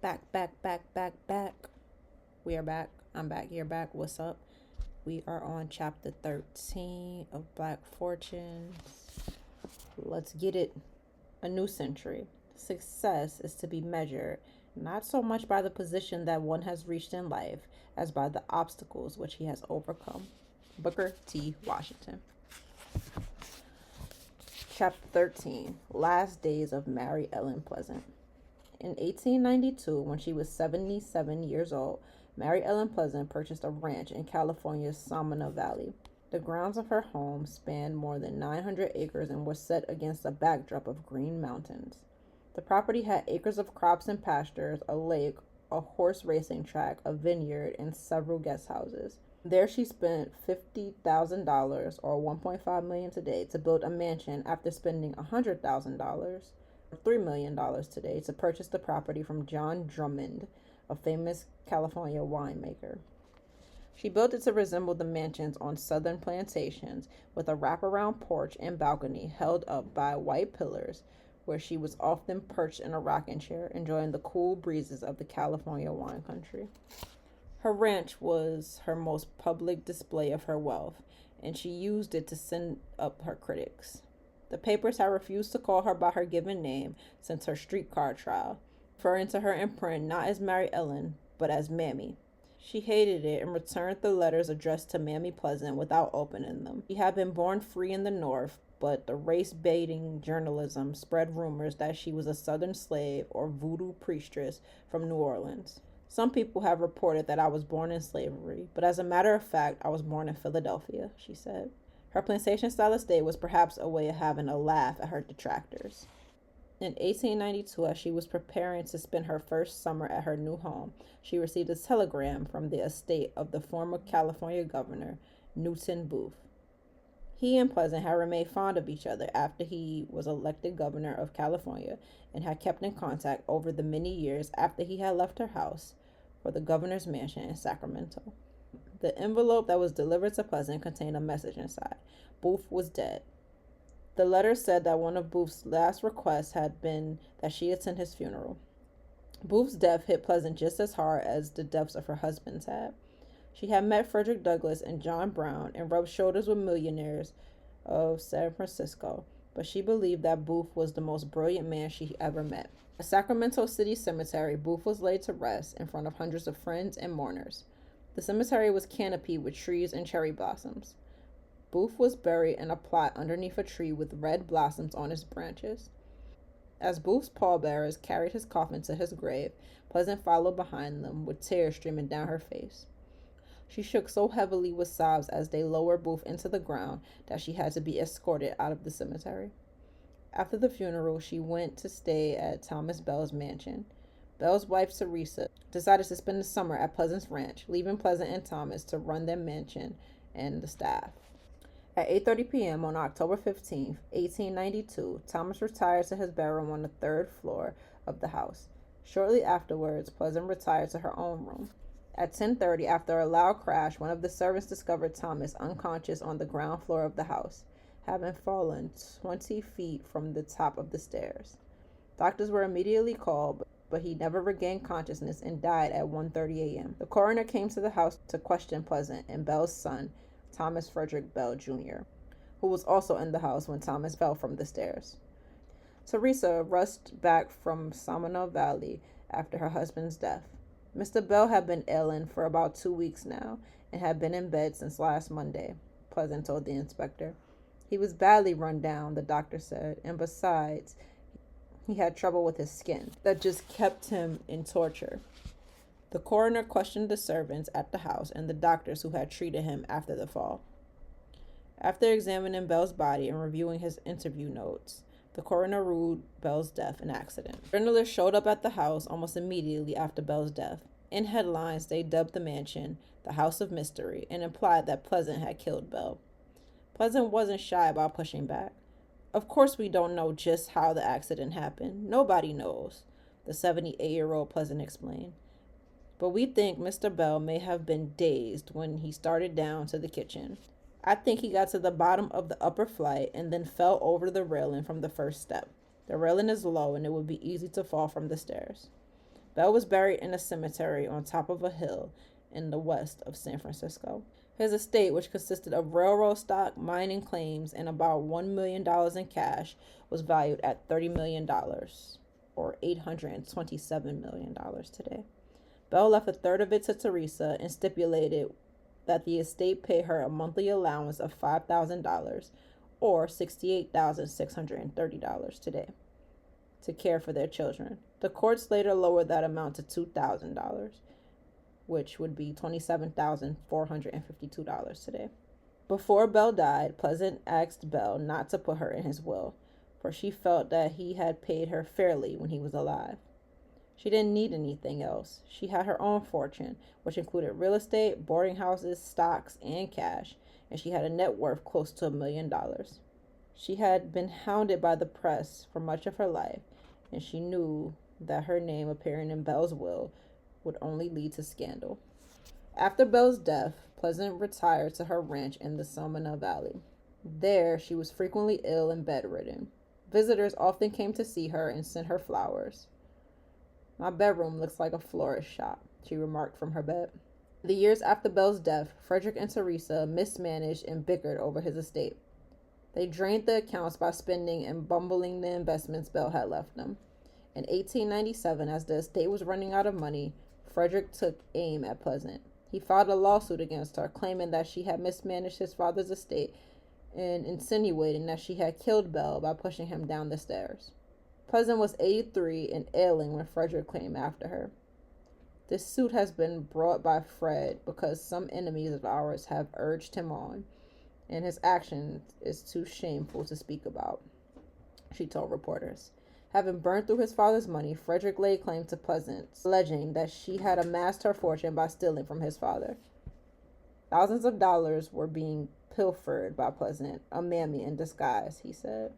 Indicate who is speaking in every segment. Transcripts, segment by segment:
Speaker 1: Back. We are back. I'm back. You're back. What's up? We are on chapter 13 of Black Fortunes. Let's get it. A new century. Success is to be measured not so much by the position that one has reached in life as by the obstacles which he has overcome. Booker T. Washington. Chapter 13 Last Days of Mary Ellen Pleasant. In 1892, when she was 77 years old, Mary Ellen Pleasant purchased a ranch in California's Samana Valley. The grounds of her home spanned more than 900 acres and was set against a backdrop of green mountains. The property had acres of crops and pastures, a lake, a horse racing track, a vineyard, and several guest houses. There she spent $50,000 or $1.5 million today to build a mansion after spending $100,000 $3 million today to purchase the property from John Drummond, a famous California winemaker. She built it to resemble the mansions on southern plantations, with a wraparound porch and balcony held up by white pillars, where she was often perched in a rocking chair, enjoying the cool breezes of the California wine country. Her ranch was her most public display of her wealth, and she used it to send up her critics. The papers had refused to call her by her given name since her streetcar trial, referring to her in print not as Mary Ellen, but as Mammy. She hated it and returned the letters addressed to Mammy Pleasant without opening them. She had been born free in the North, but the race-baiting journalism spread rumors that she was a Southern slave or voodoo priestess from New Orleans. Some people have reported that I was born in slavery, but as a matter of fact, I was born in Philadelphia, she said. Her plantation-style estate was perhaps a way of having a laugh at her detractors. In 1892, as she was preparing to spend her first summer at her new home, she received a telegram from the estate of the former California governor, Newton Booth. He and Pleasant had remained fond of each other after he was elected governor of California and had kept in contact over the many years after he had left her house for the governor's mansion in Sacramento. The envelope that was delivered to Pleasant contained a message inside. Booth was dead. The letter said that one of Booth's last requests had been that she attend his funeral. Booth's death hit Pleasant just as hard as the deaths of her husbands had. She had met Frederick Douglass and John Brown and rubbed shoulders with millionaires of San Francisco, but she believed that Booth was the most brilliant man she ever met. At Sacramento City Cemetery, Booth was laid to rest in front of hundreds of friends and mourners. The cemetery was canopied with trees and cherry blossoms. Booth was buried in a plot underneath a tree with red blossoms on its branches. As Booth's pallbearers carried his coffin to his grave, Pleasant followed behind them with tears streaming down her face. She shook so heavily with sobs as they lowered Booth into the ground that she had to be escorted out of the cemetery. After the funeral, she went to stay at Thomas Bell's mansion. Bell's wife, Teresa, decided to spend the summer at Pleasant's ranch, leaving Pleasant and Thomas to run their mansion and the staff. At 8:30 p.m. on October 15, 1892, Thomas retired to his bedroom on the third floor of the house. Shortly afterwards, Pleasant retired to her own room. At 10:30, after a loud crash, one of the servants discovered Thomas unconscious on the ground floor of the house, having fallen 20 feet from the top of the stairs. Doctors were immediately called, but he never regained consciousness and died at 1:30 a.m. The coroner came to the house to question Pleasant and Bell's son, Thomas Frederick Bell, Jr., who was also in the house when Thomas fell from the stairs. Teresa rushed back from Samana Valley after her husband's death. Mr. Bell had been ailing for about 2 weeks now and had been in bed since last Monday, Pleasant told the inspector. He was badly run down, the doctor said, and besides, he had trouble with his skin that just kept him in torture. The coroner questioned the servants at the house and the doctors who had treated him after the fall. After examining Bell's body and reviewing his interview notes, the coroner ruled Bell's death an accident. Journalists showed up at the house almost immediately after Bell's death. In headlines, they dubbed the mansion the House of Mystery and implied that Pleasant had killed Bell. Pleasant wasn't shy about pushing back. Of course we don't know just how the accident happened. Nobody knows, the 78-year-old Pleasant explained. But we think Mr. Bell may have been dazed when he started down to the kitchen. I think he got to the bottom of the upper flight and then fell over the railing from the first step. The railing is low and it would be easy to fall from the stairs. Bell was buried in a cemetery on top of a hill in the west of San Francisco. His estate, which consisted of railroad stock, mining claims, and about $1 million in cash, was valued at $30 million, or $827 million today. Bell left a third of it to Teresa and stipulated that the estate pay her a monthly allowance of $5,000, or $68,630 today, to care for their children. The courts later lowered that amount to $2,000, which would be $27,452 today. Before Bell died, Pleasant asked Bell not to put her in his will, for she felt that he had paid her fairly when he was alive. She didn't need anything else. She had her own fortune, which included real estate, boarding houses, stocks, and cash, and she had a net worth close to $1 million. She had been hounded by the press for much of her life, and she knew that her name appearing in Bell's will would only lead to scandal. After Bell's death, Pleasant retired to her ranch in the Somona Valley. There, she was frequently ill and bedridden. Visitors often came to see her and sent her flowers. "My bedroom looks like a florist shop," she remarked from her bed. The years after Bell's death, Frederick and Teresa mismanaged and bickered over his estate. They drained the accounts by spending and bumbling the investments Bell had left them. In 1897, as the estate was running out of money, Frederick took aim at Pleasant. He filed a lawsuit against her, claiming that she had mismanaged his father's estate and insinuating that she had killed Bell by pushing him down the stairs. Pleasant was 83 and ailing when Frederick came after her. This suit has been brought by Fred because some enemies of ours have urged him on, and his action is too shameful to speak about, she told reporters. Having burned through his father's money, Frederick laid claim to Pleasant, alleging that she had amassed her fortune by stealing from his father. Thousands of dollars were being pilfered by Pleasant, a mammy in disguise, he said.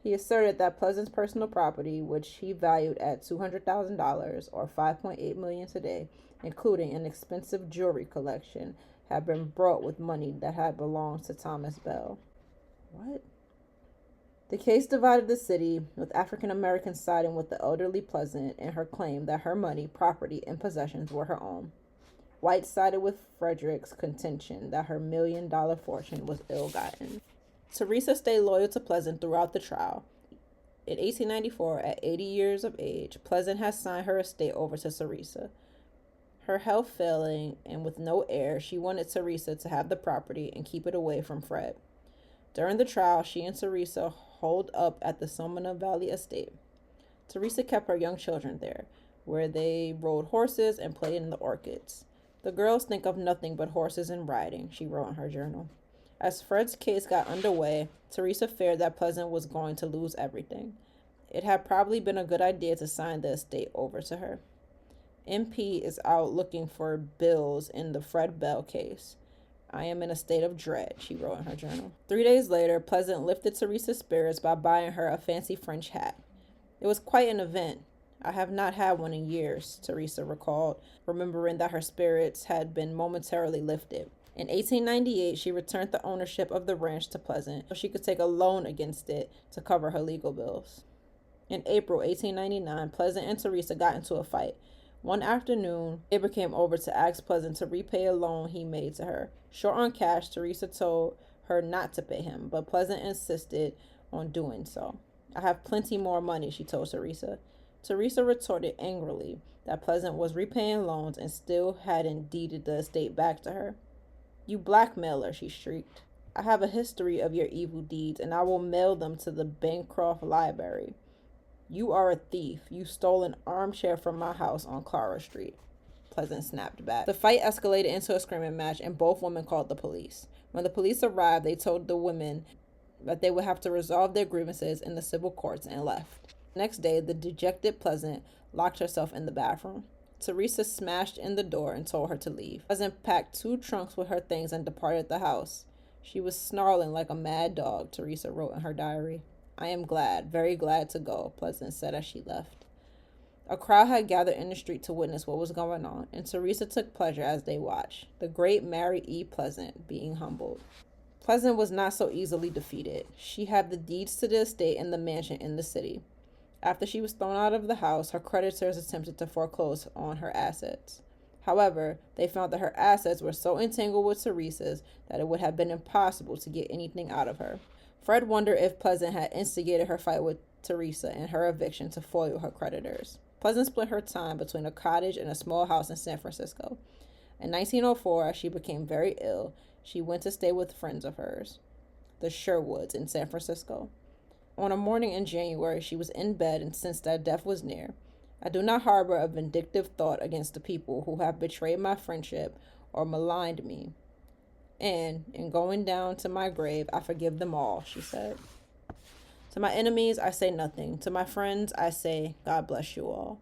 Speaker 1: He asserted that Pleasant's personal property, which he valued at $200,000 or $5.8 million today, including an expensive jewelry collection, had been brought with money that had belonged to Thomas Bell. What? The case divided the city, with African Americans siding with the elderly Pleasant and her claim that her money, property, and possessions were her own. Whites sided with Frederick's contention that her $1 million fortune was ill-gotten. Teresa stayed loyal to Pleasant throughout the trial. In 1894, at 80 years of age, Pleasant had signed her estate over to Teresa. Her health failing and with no heir, she wanted Teresa to have the property and keep it away from Fred. During the trial, she and Teresa holed up at the Somona Valley estate. Teresa kept her young children there, where they rode horses and played in the orchards. The girls think of nothing but horses and riding, she wrote in her journal. As Fred's case got underway, Teresa feared that Pleasant was going to lose everything. It had probably been a good idea to sign the estate over to her. MP is out looking for bills in the Fred Bell case. I am in a state of dread, she wrote in her journal. 3 days later, Pleasant lifted Teresa's spirits by buying her a fancy French hat. It was quite an event. I have not had one in years, Teresa recalled, remembering that her spirits had been momentarily lifted. In 1898, she returned the ownership of the ranch to Pleasant so she could take a loan against it to cover her legal bills. In April 1899, Pleasant and Teresa got into a fight. One afternoon, neighbor came over to ask Pleasant to repay a loan he made to her. Short on cash, Teresa told her not to pay him, but Pleasant insisted on doing so. I have plenty more money, she told Teresa. Teresa retorted angrily that Pleasant was repaying loans and still hadn't deeded the estate back to her. You blackmailer, she shrieked. I have a history of your evil deeds, and I will mail them to the Bancroft Library. You are a thief. You stole an armchair from my house on Clara Street. Pleasant snapped back. The fight escalated into a screaming match, and both women called the police. When the police arrived, they told the women that they would have to resolve their grievances in the civil courts and left. Next day, the dejected Pleasant locked herself in the bathroom. Teresa smashed in the door and told her to leave. Pleasant packed 2 trunks with her things and departed the house. She was snarling like a mad dog, Teresa wrote in her diary. I am glad, very glad to go, Pleasant said as she left. A crowd had gathered in the street to witness what was going on, and Teresa took pleasure as they watched, the great Mary E. Pleasant being humbled. Pleasant was not so easily defeated. She had the deeds to the estate and the mansion in the city. After she was thrown out of the house, her creditors attempted to foreclose on her assets. However, they found that her assets were so entangled with Teresa's that it would have been impossible to get anything out of her. Fred wondered if Pleasant had instigated her fight with Teresa and her eviction to foil her creditors. Pleasant split her time between a cottage and a small house in San Francisco. In 1904, as she became very ill, she went to stay with friends of hers, the Sherwoods, in San Francisco. On a morning in January, she was in bed and sensed that death was near. I do not harbor a vindictive thought against the people who have betrayed my friendship or maligned me. And in going down to my grave, I forgive them all, she said. To my enemies, I say nothing. To my friends, I say, God bless you all.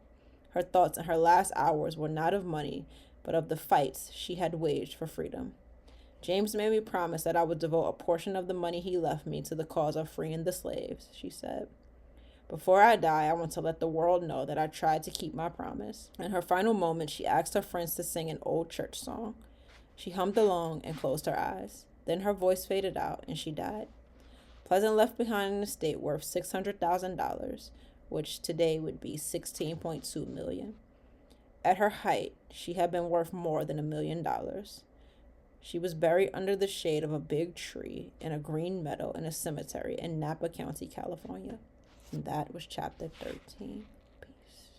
Speaker 1: Her thoughts in her last hours were not of money, but of the fights she had waged for freedom. James made me promise that I would devote a portion of the money he left me to the cause of freeing the slaves, she said. Before I die, I want to let the world know that I tried to keep my promise. In her final moments, she asked her friends to sing an old church song. She hummed along and closed her eyes. Then her voice faded out and she died. Pleasant left behind an estate worth $600,000, which today would be $16.2 million. At her height, she had been worth more than $1 million. She was buried under the shade of a big tree in a green meadow in a cemetery in Napa County, California. And that was chapter 13. Peace.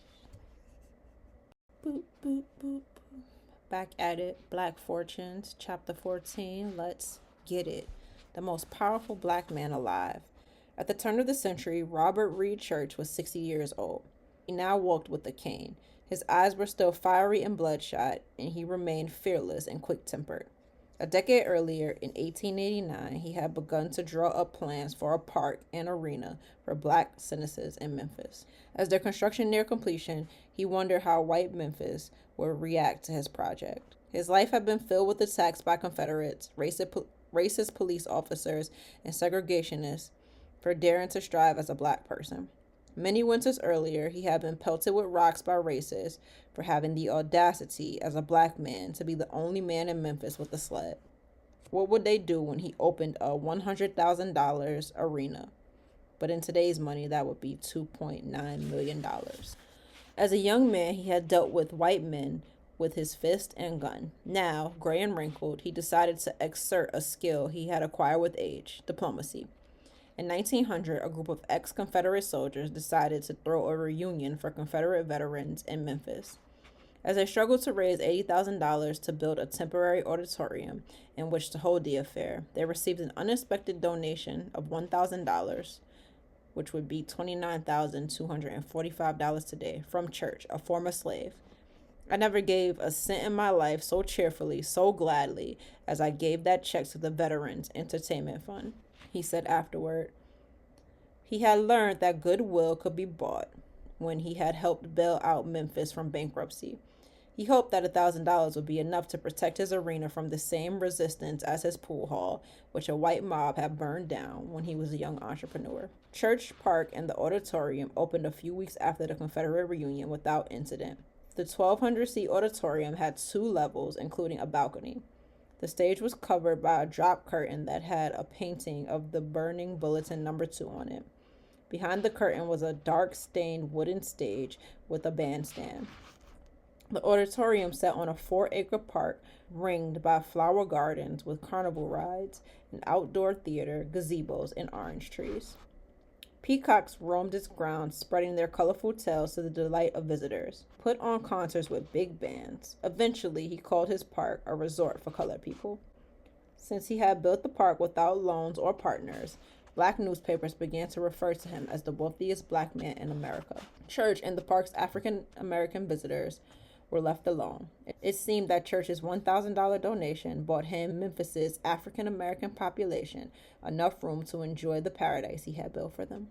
Speaker 1: Boop, boop, boop, boop. Back at it. Black Fortunes, chapter 14. Let's get it. The most powerful black man alive. At the turn of the century, Robert Reed Church was 60 years old. He now walked with a cane. His eyes were still fiery and bloodshot, and he remained fearless and quick-tempered. A decade earlier, in 1889, he had begun to draw up plans for a park and arena for black citizens in Memphis. As their construction neared completion, he wondered how white Memphis would react to his project. His life had been filled with attacks by Confederates, racist police officers, and segregationists for daring to strive as a black person. Many winters earlier, he had been pelted with rocks by racists for having the audacity as a black man to be the only man in Memphis with a sled. What would they do when he opened a $100,000 arena? But in today's money, that would be $2.9 million. As a young man, he had dealt with white men with his fist and gun. Now, gray and wrinkled, he decided to exert a skill he had acquired with age, diplomacy. In 1900, a group of ex-Confederate soldiers decided to throw a reunion for Confederate veterans in Memphis. As they struggled to raise $80,000 to build a temporary auditorium in which to hold the affair, they received an unexpected donation of $1,000, which would be $29,245 today, from Church, a former slave. I never gave a cent in my life so cheerfully, so gladly, as I gave that check to the Veterans Entertainment Fund, he said afterward. He had learned that goodwill could be bought when he had helped bail out Memphis from bankruptcy. He hoped that $1,000 would be enough to protect his arena from the same resistance as his pool hall, which a white mob had burned down when he was a young entrepreneur. Church Park and the auditorium opened a few weeks after the Confederate reunion without incident. The 1,200-seat auditorium had 2 levels, including a balcony. The stage was covered by a drop curtain that had a painting of the burning Bulletin No. 2 on it. Behind the curtain was a dark-stained wooden stage with a bandstand. The auditorium sat on a 4-acre park ringed by flower gardens with carnival rides, an outdoor theater, gazebos, and orange trees. Peacocks roamed its grounds, spreading their colorful tails to the delight of visitors. Put on concerts with big bands. Eventually, he called his park a resort for colored people. Since he had built the park without loans or partners, black newspapers began to refer to him as the wealthiest black man in America. Church and the park's African-American visitors were left alone. It seemed that Church's $1,000 donation bought him, Memphis's African-American population, enough room to enjoy the paradise he had built for them.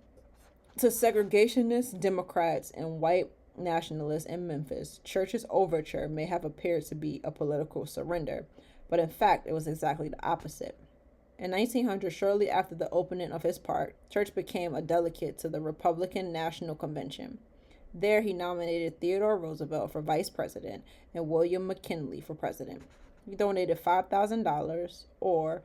Speaker 1: To segregationists, Democrats, and white nationalists in Memphis, Church's overture may have appeared to be a political surrender, but in fact, it was exactly the opposite. In 1900, shortly after the opening of his park, Church became a delegate to the Republican National Convention. There, he nominated Theodore Roosevelt for vice president and William McKinley for president. He donated $5,000 or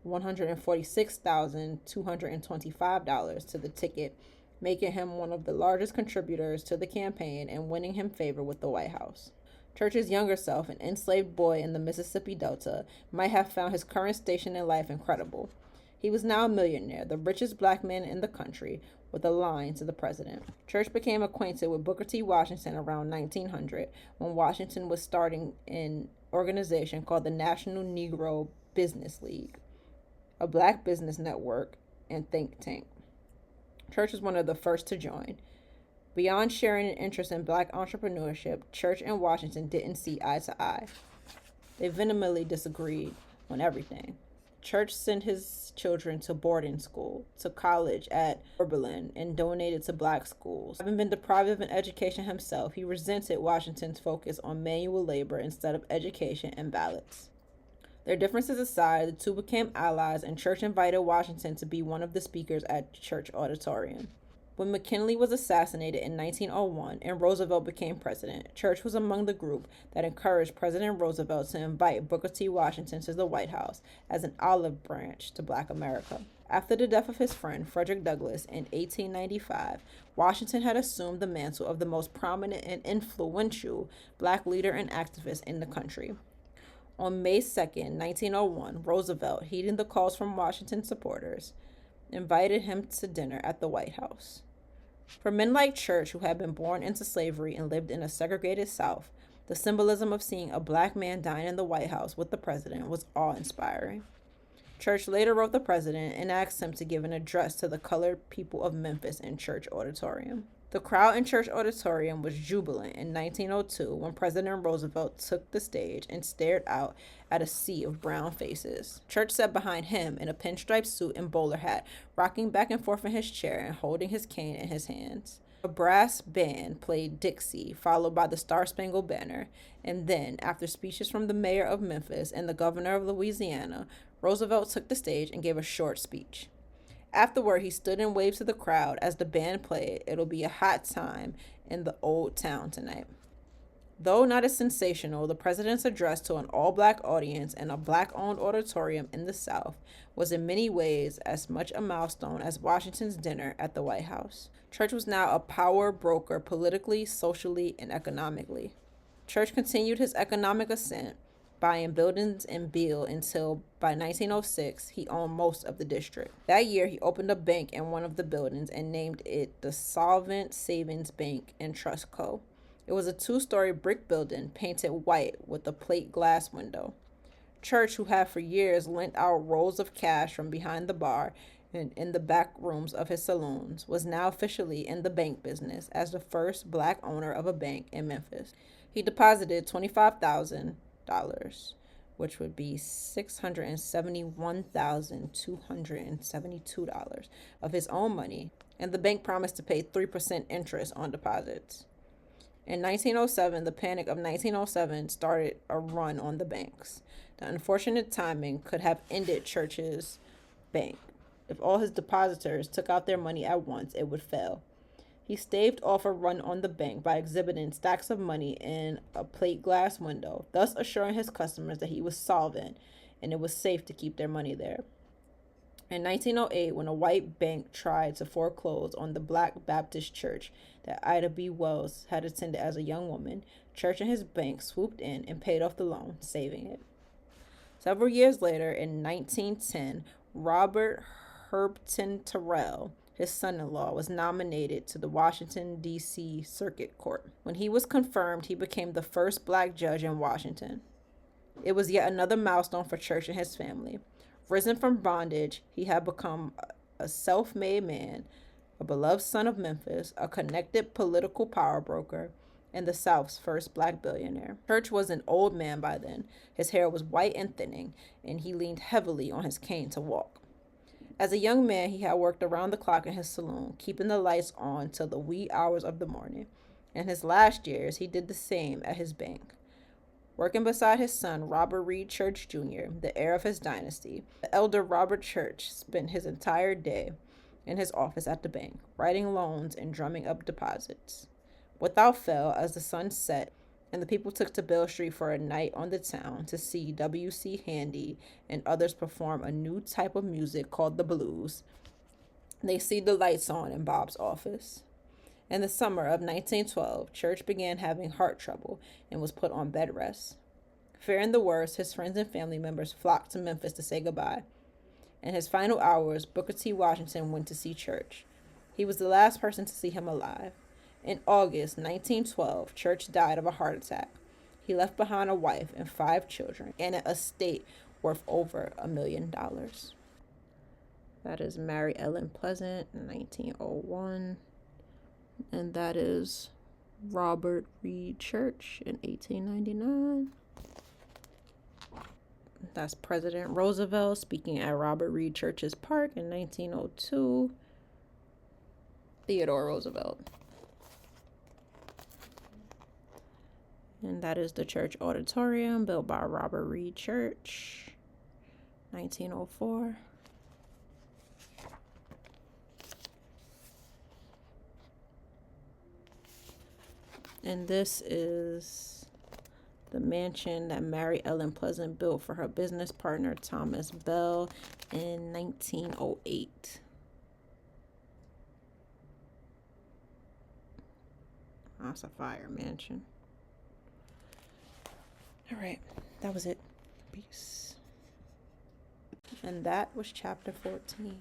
Speaker 1: $146,225 to the ticket making him one of the largest contributors to the campaign and winning him favor with the White House. Church's younger self, an enslaved boy in the Mississippi Delta, might have found his current station in life incredible. He was now a millionaire, the richest black man in the country, with a line to the president. Church became acquainted with Booker T. Washington around 1900 when Washington was starting an organization called the National Negro Business League, a black business network and think tank. Church was one of the first to join. Beyond sharing an interest in black entrepreneurship, Church and Washington didn't see eye to eye. They vehemently disagreed on everything. Church sent his children to boarding school, to college at Oberlin, and donated to black schools. Having been deprived of an education himself, he resented Washington's focus on manual labor instead of education and ballots. Their differences aside, the two became allies, and Church invited Washington to be one of the speakers at Church Auditorium. When McKinley was assassinated in 1901 and Roosevelt became president, Church was among the group that encouraged President Roosevelt to invite Booker T. Washington to the White House as an olive branch to black America. After the death of his friend Frederick Douglass in 1895, Washington had assumed the mantle of the most prominent and influential black leader and activist in the country. On May 2nd, 1901, Roosevelt, heeding the calls from Washington supporters, invited him to dinner at the White House. For men like Church, who had been born into slavery and lived in a segregated South, the symbolism of seeing a black man dine in the White House with the president was awe-inspiring. Church later wrote the president and asked him to give an address to the colored people of Memphis in Church Auditorium. The crowd in Church Auditorium was jubilant in 1902 when President Roosevelt took the stage and stared out at a sea of brown faces. Church sat behind him in a pinstripe suit and bowler hat, rocking back and forth in his chair and holding his cane in his hands. A brass band played Dixie, followed by the Star-Spangled Banner, and then, after speeches from the mayor of Memphis and the governor of Louisiana, Roosevelt took the stage and gave a short speech. Afterward, he stood and waved to the crowd as the band played "It'll Be a Hot Time in the Old Town Tonight." Though not as sensational, the president's address to an all-black audience in a black-owned auditorium in the South was in many ways as much a milestone as Washington's dinner at the White House. Church was now a power broker politically, socially, and economically. Church continued his economic ascent, buying buildings in Beale until by 1906 he owned most of the district. That year he opened a bank in one of the buildings and named it the Solvent Savings Bank and Trust Co. It was a 2-story brick building painted white with a plate glass window. Church, who had for years lent out rolls of cash from behind the bar and in the back rooms of his saloons, was now officially in the bank business as the first black owner of a bank in Memphis. He deposited $25,000, which would be $671,272 of his own money, and the bank promised to pay 3% interest on deposits. In 1907, the Panic of 1907 started a run on the banks. The unfortunate timing could have ended Church's bank. If all his depositors took out their money at once, it would fail. He staved off a run on the bank by exhibiting stacks of money in a plate glass window, thus assuring his customers that he was solvent and it was safe to keep their money there. In 1908, when a white bank tried to foreclose on the Black Baptist church that Ida B. Wells had attended as a young woman, Church and his bank swooped in and paid off the loan, saving it. Several years later, in 1910, Robert Herbton Terrell, his son-in-law, was nominated to the Washington, D.C. Circuit Court. When he was confirmed, he became the first black judge in Washington. It was yet another milestone for Church and his family. Risen from bondage, he had become a self-made man, a beloved son of Memphis, a connected political power broker, and the South's first black billionaire. Church was an old man by then. His hair was white and thinning, and he leaned heavily on his cane to walk. As a young man, he had worked around the clock in his saloon, keeping the lights on till the wee hours of the morning. In his last years, he did the same at his bank. Working beside his son, Robert Reed Church Jr., the heir of his dynasty, the elder Robert Church spent his entire day in his office at the bank, writing loans and drumming up deposits. Without fail, as the sun set and the people took to Beale Street for a night on the town to see W.C. Handy and others perform a new type of music called the blues, They see the lights on in Bob's office. In the summer of 1912, Church began having heart trouble and was put on bed rest. Fearing the worst, his friends and family members flocked to Memphis to say goodbye. In his final hours, Booker T. Washington went to see Church. He was the last person to see him alive. In August 1912, Church died of a heart attack. He left behind a wife and 5 children and an estate worth over $1 million. That is Mary Ellen Pleasant in 1901. And that is Robert Reed Church in 1899. That's President Roosevelt speaking at Robert Reed Church's Park in 1902. Theodore Roosevelt. And that is the church auditorium built by Robert Reed Church, 1904. And this is the mansion that Mary Ellen Pleasant built for her business partner Thomas Bell in 1908. That's a fire mansion. All right, that was it. Peace. And that was chapter 14.